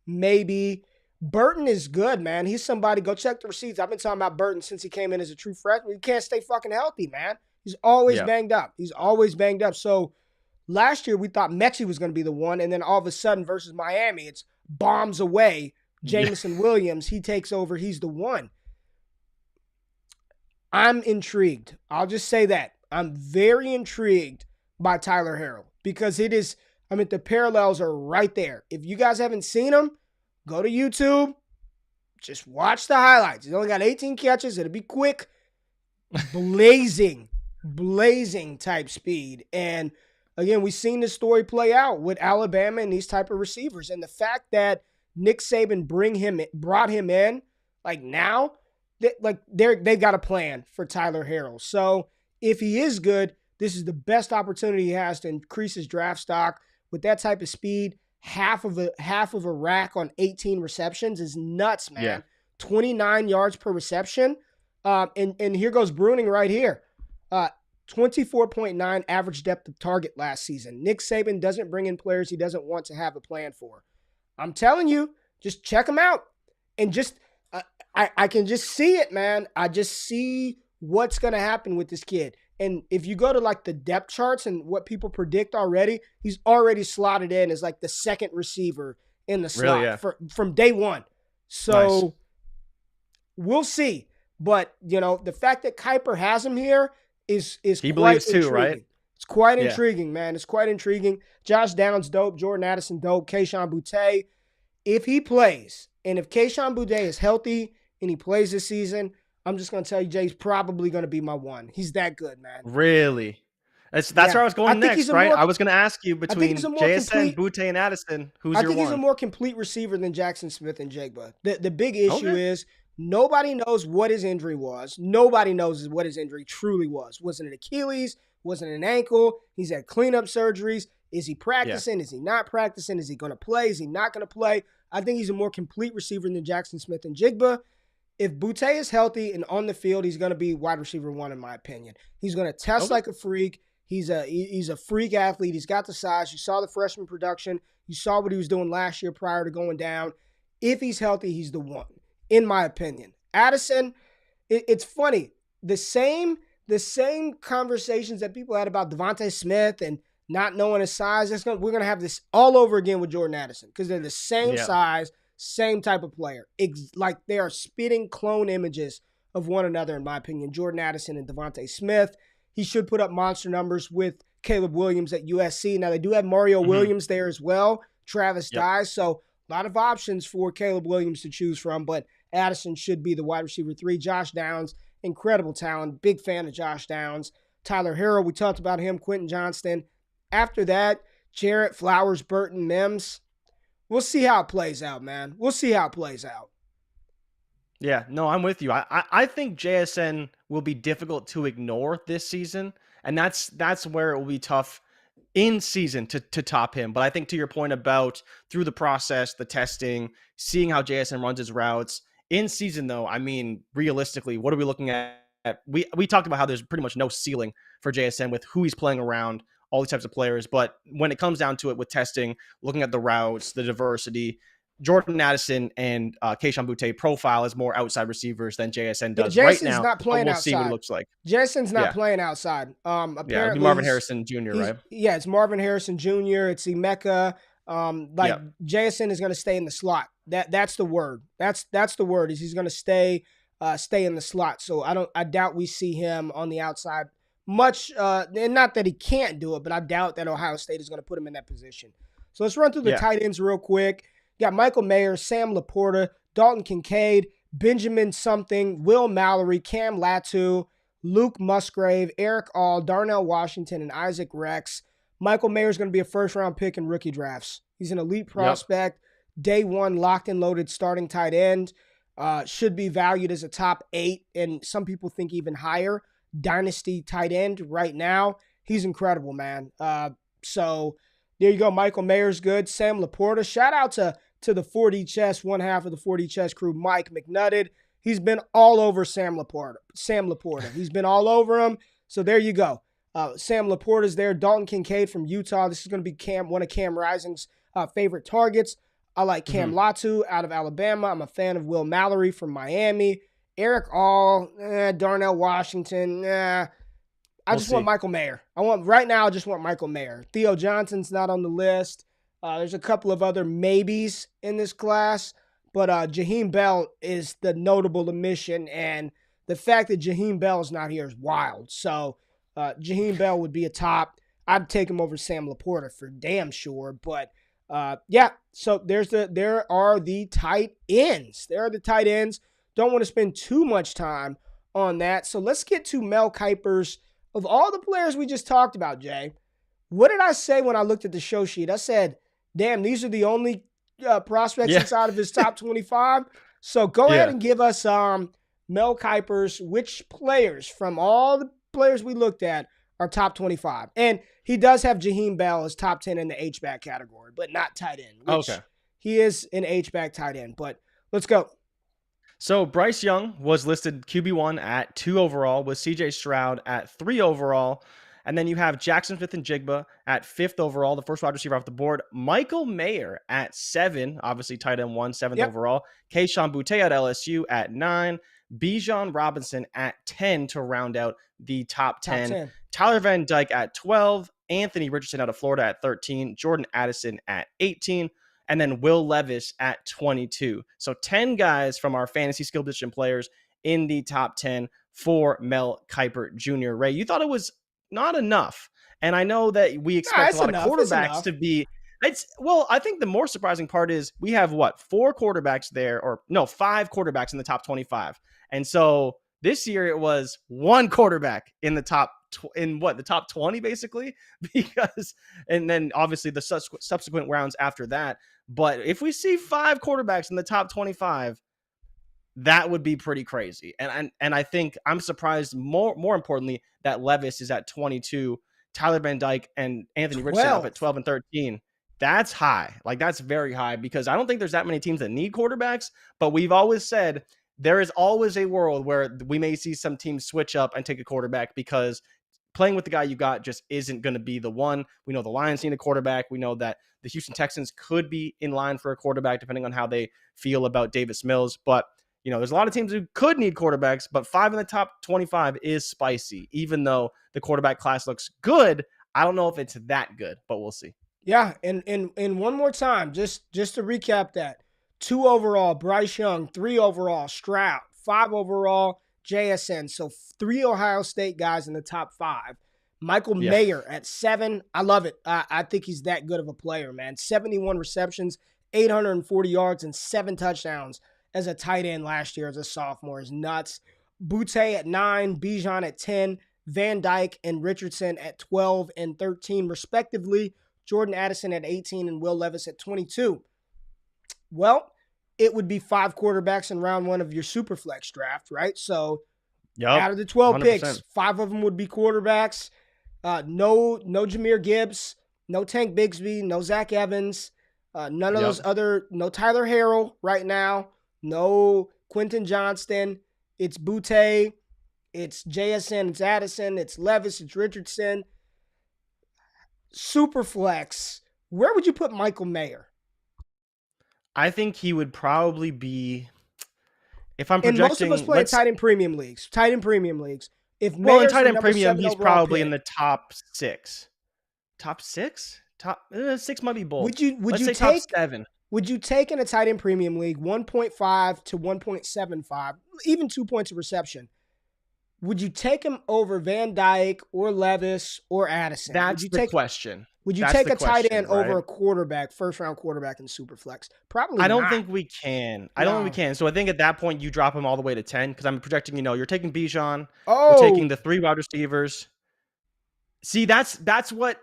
maybe. Burton is good, man. He's somebody. Go check the receipts. I've been talking about Burton since he came in as a true freshman. He can't stay fucking healthy, man. He's always banged up. So last year we thought Mechie was going to be the one, and then all of a sudden versus Miami, it's bombs away. Jameson Williams, he takes over. He's the one. I'm intrigued. I'll just say that. I'm very intrigued by Tyler Harrell because the parallels are right there. If you guys haven't seen him, go to YouTube. Just watch the highlights. He's only got 18 catches. It'll be quick. Blazing type speed. And again, we've seen this story play out with Alabama and these type of receivers. And the fact that Nick Saban brought him in, like now, they've got a plan for Tyler Harrell. So if he is good, this is the best opportunity he has to increase his draft stock with that type of speed. Half of a rack on 18 receptions is nuts, man. Yeah. 29 yards per reception. And here goes Bruning right here. 24.9 average depth of target last season. Nick Saban doesn't bring in players he doesn't want to have a plan for. I'm telling you, just check him out. And I can just see it, man. I just see what's going to happen with this kid. And if you go to like the depth charts and what people predict already, he's already slotted in as like the second receiver in the slot from day one. So We'll see. But, the fact that Kiper has him here is he believes too, right? It's quite intriguing, man. It's quite intriguing. Josh Downs, dope. Jordan Addison, dope. Kayshon Boutte, if he plays, and if Kayshon Boutte is healthy and he plays this season, I'm just going to tell you, Jay's probably going to be my one. He's that good, man. Really? That's where I was going next, right? I was going to ask you between JSN, Boutte, and Addison, who's your one? I think he's a more complete receiver than Jackson Smith and Jigba. The big issue is nobody knows what his injury was. Nobody knows what his injury truly was. Was it an Achilles? Was it an ankle? He's had cleanup surgeries. Is he practicing? Yeah. Is he not practicing? Is he going to play? Is he not going to play? I think he's a more complete receiver than Jackson Smith and Jigba. If Boutte is healthy and on the field, he's going to be wide receiver one, in my opinion. He's going to test like a freak. He's a freak athlete. He's got the size. You saw the freshman production. You saw what he was doing last year prior to going down. If he's healthy, he's the one, in my opinion. Addison, it's funny. The same conversations that people had about Devontae Smith and not knowing his size. We're going to have this all over again with Jordan Addison because they're the same Yeah. size, same type of player. Like they are spitting clone images of one another, in my opinion. Jordan Addison and Devontae Smith. He should put up monster numbers with Caleb Williams at USC. Now, they do have Mario Williams there as well, Travis Dye. So, a lot of options for Caleb Williams to choose from, but Addison should be the wide receiver 3. Josh Downs, incredible talent. Big fan of Josh Downs. Tyler Harrell, we talked about him. Quentin Johnston. After that, Jarrett, Flowers, Burton, Mims. We'll see how it plays out, man. We'll see how it plays out. Yeah, no, I'm with you. I think JSN will be difficult to ignore this season, and that's where it will be tough in season to top him. But I think to your point about through the process, the testing, seeing how JSN runs his routes in season, though, I mean, realistically, what are we looking at? We talked about how there's pretty much no ceiling for JSN with who he's playing around, all these types of players. But when it comes down to it with testing, looking at the routes, the diversity, Jordan Addison and Keishawn Butte profile as more outside receivers than JSN does right now. Not playing we'll outside. See what he looks like. JSN's not playing outside. Apparently, it'd be Marvin Harrison Jr., right? Yeah, it's Marvin Harrison Jr. It's Emeka. JSN is going to stay in the slot. That's the word. That's the word. Is he's going to stay in the slot. So I doubt we see him on the outside much. And not that he can't do it, but I doubt that Ohio State is going to put him in that position. So let's run through the tight ends real quick. You got Michael Mayer, Sam Laporta, Dalton Kincaid, Benjamin Something, Will Mallory, Cam Latu, Luke Musgrave, Eric All, Darnell Washington, and Isaac Rex. Michael Mayer is going to be a first-round pick in rookie drafts. He's an elite prospect, day one, locked and loaded starting tight end. Should be valued as a top 8, and some people think even higher. Dynasty tight end right now. He's incredible, man. So there you go. Michael Mayer's good. Sam Laporta. Shout out to the 4D Chess, one half of the 4D Chess crew, Mike McNutted. He's been all over Sam Laporta. He's been all over him. So there you go. Sam Laporta's there. Dalton Kincaid from Utah. This is going to be one of Cam Rising's favorite targets. I like Cam Latu out of Alabama. I'm a fan of Will Mallory from Miami. Eric All, Darnell Washington, I just want Michael Mayer. Right now, I just want Michael Mayer. Theo Johnson's not on the list. There's a couple of other maybes in this class, but Jaheim Bell is the notable omission, and the fact that Jaheim Bell is not here is wild. So Jaheim Bell would be a top. I'd take him over Sam Laporta for damn sure. But so there are the tight ends. Don't want to spend too much time on that. So let's get to Mel Kiper's. Of all the players we just talked about, Jay, what did I say when I looked at the show sheet? I said, damn, these are the only prospects inside of his top 25. So go ahead and give us Mel Kiper's, which players from all the players we looked at are top 25. And he does have Jaheim Bell as top 10 in the H-back category, but not tight end. Okay. He is an H-back tight end, but let's go. So Bryce Young was listed QB1 at 2 overall, with CJ Stroud at 3 overall. And then you have Jackson Smith-Njigba at 5th overall, the first wide receiver off the board. Michael Mayer at 7, obviously tight end 1, 7th overall. Keishawn Butte at LSU at 9. Bijan Robinson at 10 to round out the top 10. Tyler Van Dyke at 12. Anthony Richardson out of Florida at 13. Jordan Addison at 18. And then Will Levis at 22. So 10 guys from our fantasy skill position players in the top 10 for Mel Kiper Jr. Ray, you thought it was not enough. And I know that we expect a lot of quarterbacks to be. I think the more surprising part is we have 5 quarterbacks in the top 25. And so this year it was 1 quarterback in the top the top 20 basically, and then obviously the subsequent rounds after that. But if we see 5 quarterbacks in the top 25, that would be pretty crazy. And I think I'm surprised more importantly that Levis is at 22, Tyler Van Dyke and Anthony Richardson up at 12 and 13. That's high. Like, that's very high, because I don't think there's that many teams that need quarterbacks, but we've always said there is always a world where we may see some teams switch up and take a quarterback because playing with the guy you got just isn't going to be the one. We know the Lions need a quarterback. We know that the Houston Texans could be in line for a quarterback depending on how they feel about Davis Mills. But, there's a lot of teams who could need quarterbacks, but 5 in the top 25 is spicy. Even though the quarterback class looks good, I don't know if it's that good, but we'll see. Yeah, and one more time, just to recap that. 2 overall, Bryce Young. 3 overall, Stroud. 5 overall, JSN. So 3 Ohio State guys in the top 5. Michael Yeah. Mayer at 7. I love it. I think he's that good of a player, man. 71 receptions, 840 yards, and 7 touchdowns as a tight end last year as a sophomore is nuts. Butte at 9, Bijan at 10, Van Dyke and Richardson at 12 and 13, respectively. Jordan Addison at 18 and Will Levis at 22. Well, it would be 5 quarterbacks in round 1 of your Superflex draft, right? So out of the 12 100%. picks, 5 of them would be quarterbacks. No Jahmyr Gibbs, no Tank Bigsby, no Zach Evans, none of those other, no Tyler Harrell right now, no Quentin Johnston. It's Butte, it's JSN, it's Addison, it's Levis, it's Richardson. Superflex, where would you put Michael Mayer? I think he would probably be, if I'm projecting. And most of us play tight end premium leagues. If in tight end premium, he's probably in the top 6. Top 6? Top 6 might be bold. Would you take top 7? Would you take in a tight end premium league 1.5 to 1.75, even 2 points of reception? Would you take him over Van Dyke or Levis or Addison? That's the question. Would you take a tight end over a quarterback, first-round quarterback in Superflex? Probably not. I don't think we can. I don't think we can. So I think at that point, you drop him all the way to 10 because I'm projecting, you're taking Bijan. We're taking the 3 wide receivers. See, that's what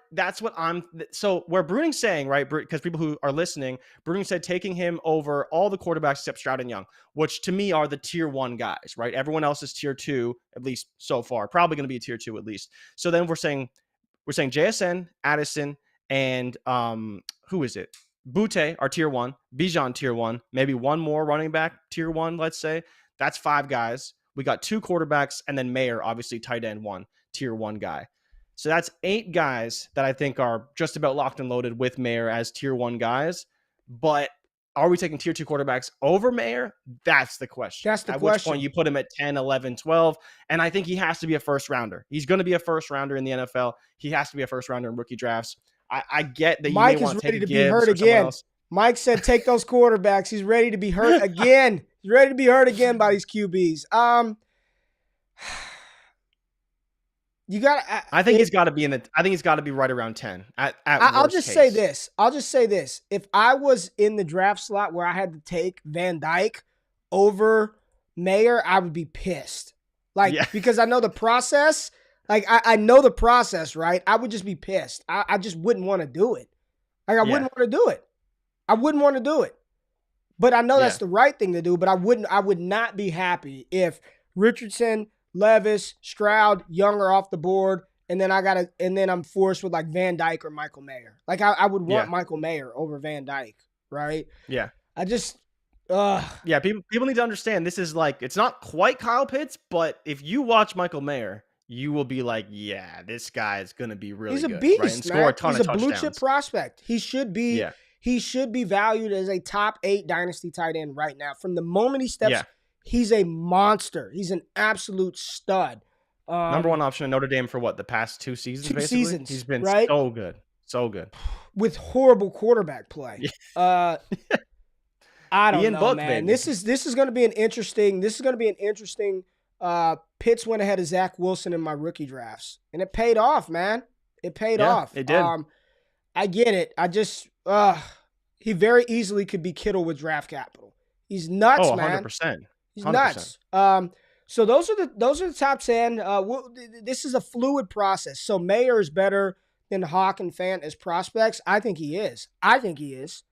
I'm. So where Bruning's saying, right, because people who are listening, Bruning said taking him over all the quarterbacks except Stroud and Young, which to me are the tier 1 guys, right? Everyone else is tier 2, at least so far. Probably going to be a tier 2 at least. So then we're saying JSN, Addison, and who is it? Butte are tier 1, Bijan tier 1, maybe one more running back tier 1. Let's say that's 5 guys. We got 2 quarterbacks, and then Mayer, obviously tight end 1, tier 1 guy. So that's 8 guys that I think are just about locked and loaded with Mayer as tier 1 guys. But are we taking tier 2 quarterbacks over Mayer? That's the question. That's the question. At which point you put him at 10, 11, 12. And I think he has to be a first rounder. He's going to be a first rounder in the NFL. He has to be a first rounder in rookie drafts. I get that Mike you may want is to ready take to be hurt again. Mike said take those quarterbacks. He's ready to be hurt again. He's ready to be hurt again by these QBs. You got. I think he's got to be I think he's got to be right around 10. I'll just say this. If I was in the draft slot where I had to take Van Dyke over Mayer, I would be pissed. Because I know the process. I know the process, right? I would just be pissed. I just wouldn't want to do it. I wouldn't want to do it. I wouldn't want to do it. But I know that's the right thing to do. But I would not be happy if Richardson, Levis, Stroud, Young are off the board, and then I'm forced with Van Dyke or Michael Mayer. I would want Michael Mayer over Van Dyke, right? Yeah. I just people need to understand this is it's not quite Kyle Pitts, but if you watch Michael Mayer, you will be like, yeah, this guy is going to be really good. He's a beast, right? And score a ton of touchdowns. He's a blue chip prospect. He should be valued as a top 8 dynasty tight end right now. From the moment he steps he's a monster. He's an absolute stud. Number 1 option in Notre Dame for the past 2 seasons, basically? He's been so good. So good. With horrible quarterback play. I don't know, man. Baby. This is going to be an interesting Pitts went ahead of Zach Wilson in my rookie drafts. And it paid off, man. It paid off. It did. I get it. I just he very easily could be Kittle with draft capital. He's nuts, man. 100%. He's nuts. So those are the top 10. This is a fluid process. So Mayer is better than Hawk and Fant as prospects. I think he is. He's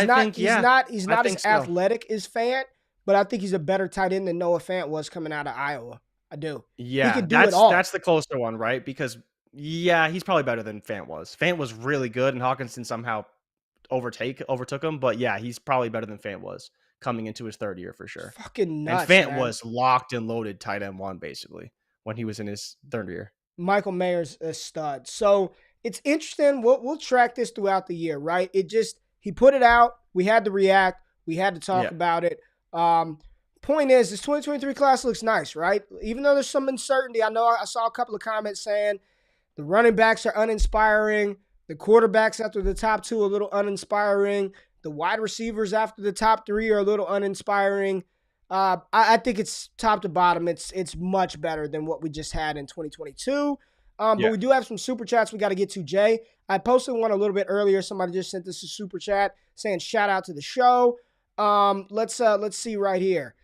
not as athletic as Fant, but I think he's a better tight end than Noah Fant was coming out of Iowa. I do. Yeah, he can do it all. That's the closer one, right? Because he's probably better than Fant was. Fant was really good, and Hawkinson somehow overtook him. But he's probably better than Fant was coming into his 3rd year for sure. Fucking nuts. And Fant was locked and loaded tight end 1 basically when he was in his 3rd year. Michael Mayer's a stud. So it's interesting. We'll track this throughout the year, right? He put it out. We had to react. We had to talk about it. Point is, this 2023 class looks nice, right? Even though there's some uncertainty, I know I saw a couple of comments saying The running backs are uninspiring. The quarterbacks after the top 2 are a little uninspiring. The wide receivers after the top 3 are a little uninspiring. I think it's top to bottom. It's much better than what we just had in 2022. But we do have some super chats we got to get to, Jay. I posted one a little bit earlier. Somebody just sent us a super chat saying shout out to the show. Let's see right here.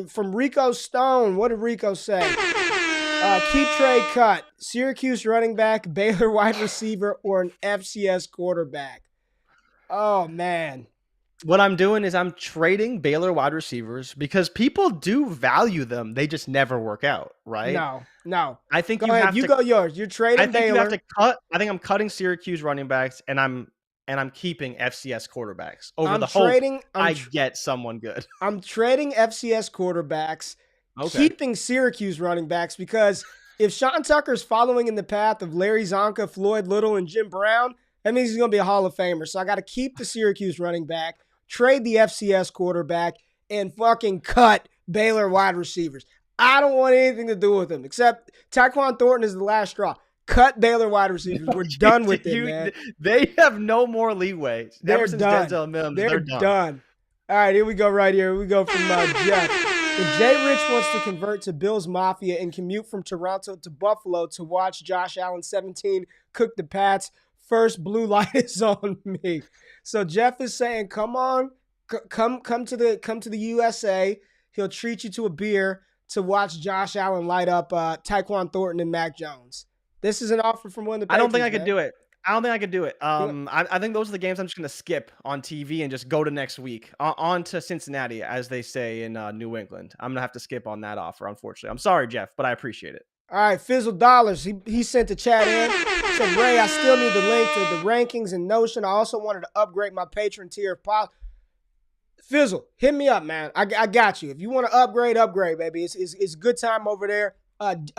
From Rico Stone. What did Rico say? Keep trade cut. Syracuse running back, Baylor wide receiver, or an FCS quarterback. Oh, man. What I'm doing is I'm trading Baylor wide receivers because people do value them. They just never work out, right? No. I think go ahead. You go yours. You're trading Baylor. You have to cut. I think I'm cutting Syracuse running backs, and I'm keeping FCS quarterbacks over the hope I get someone good. I'm trading FCS quarterbacks, keeping Syracuse running backs, because if Sean Tucker's following in the path of Larry Zonka, Floyd Little, and Jim Brown, that means he's going to be a Hall of Famer. So I got to keep the Syracuse running back, trade the FCS quarterback, and fucking cut Baylor wide receivers. I don't want anything to do with them, except Tyquan Thornton is the last straw. Cut Baylor wide receivers. We're done with it, man. They have no more leeway. They're done. They're done. All right, here we go right here. We go from Jeff. If Jay Rich wants to convert to Bills Mafia and commute from Toronto to Buffalo to watch Josh Allen 17 cook the Pats, first blue light is on me. So Jeff is saying, come on, come to the USA. He'll treat you to a beer to watch Josh Allen light up Tyquan Thornton and Mac Jones. This is an offer from one of the Patriots. I don't think I could do it. I think those are the games I'm just going to skip on TV and just go to next week. On to Cincinnati, as they say in New England. I'm going to have to skip on that offer, unfortunately. I'm sorry, Jeff, but I appreciate it. All right, Fizzle Dollars. He sent the chat in. He said, Ray, I still need the link to the rankings and Notion. I also wanted to upgrade my patron tier if possible. Fizzle, hit me up, man. I got you. If you want to upgrade, baby. It's good time over there.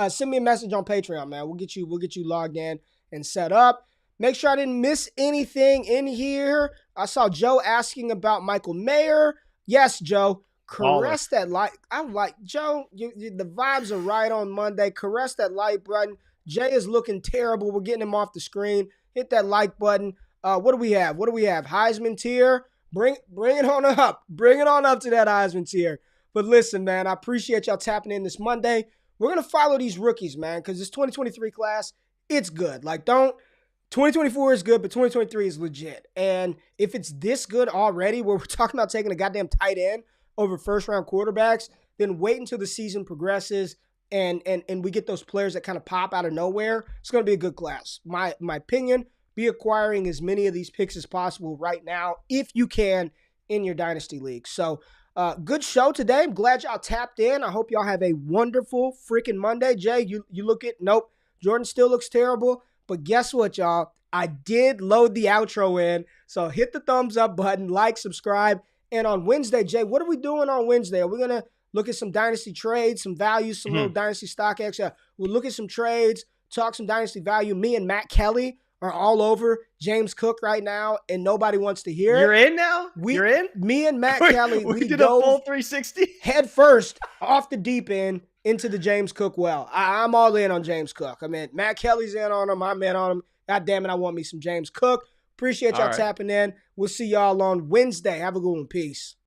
Send me a message on Patreon, man. We'll get you logged in and set up. Make sure I didn't miss anything in here. I saw Joe asking about Michael Mayer. Yes, Joe. Caress that like. I'm like, Joe, the vibes are right on Monday. Caress that like button. Jay is looking terrible. We're getting him off the screen. Hit that like button. What do we have? Heisman tier. Bring it on up. Bring it on up to that Heisman tier. But listen, man, I appreciate y'all tapping in this Monday. We're going to follow these rookies, man, because this 2023 class, it's good. 2024 is good, but 2023 is legit. And if it's this good already, where we're talking about taking a goddamn tight end over first-round quarterbacks, then wait until the season progresses and we get those players that kind of pop out of nowhere. It's going to be a good class. My opinion, be acquiring as many of these picks as possible right now, if you can, in your Dynasty League. So, good show today. I'm glad y'all tapped in. I hope y'all have a wonderful freaking Monday. Jay, you look at, nope, Jordan still looks terrible. But guess what, y'all? I did load the outro in. So hit the thumbs up button, like, subscribe. And on Wednesday, Jay, what are we doing on Wednesday? Are we going to look at some Dynasty trades, some values, some little Dynasty stock X? Yeah, we'll look at some trades, talk some Dynasty value. Me and Matt Kelly are all over James Cook right now, and nobody wants to hear it. You're in now? You're in? Me and Matt Kelly, we did a full 360? Head first off the deep end into the James Cook well. I'm all in on James Cook. I mean, Matt Kelly's in on him. I'm in on him. God damn it, I want me some James Cook. Appreciate y'all tapping in. We'll see y'all on Wednesday. Have a good one. Peace.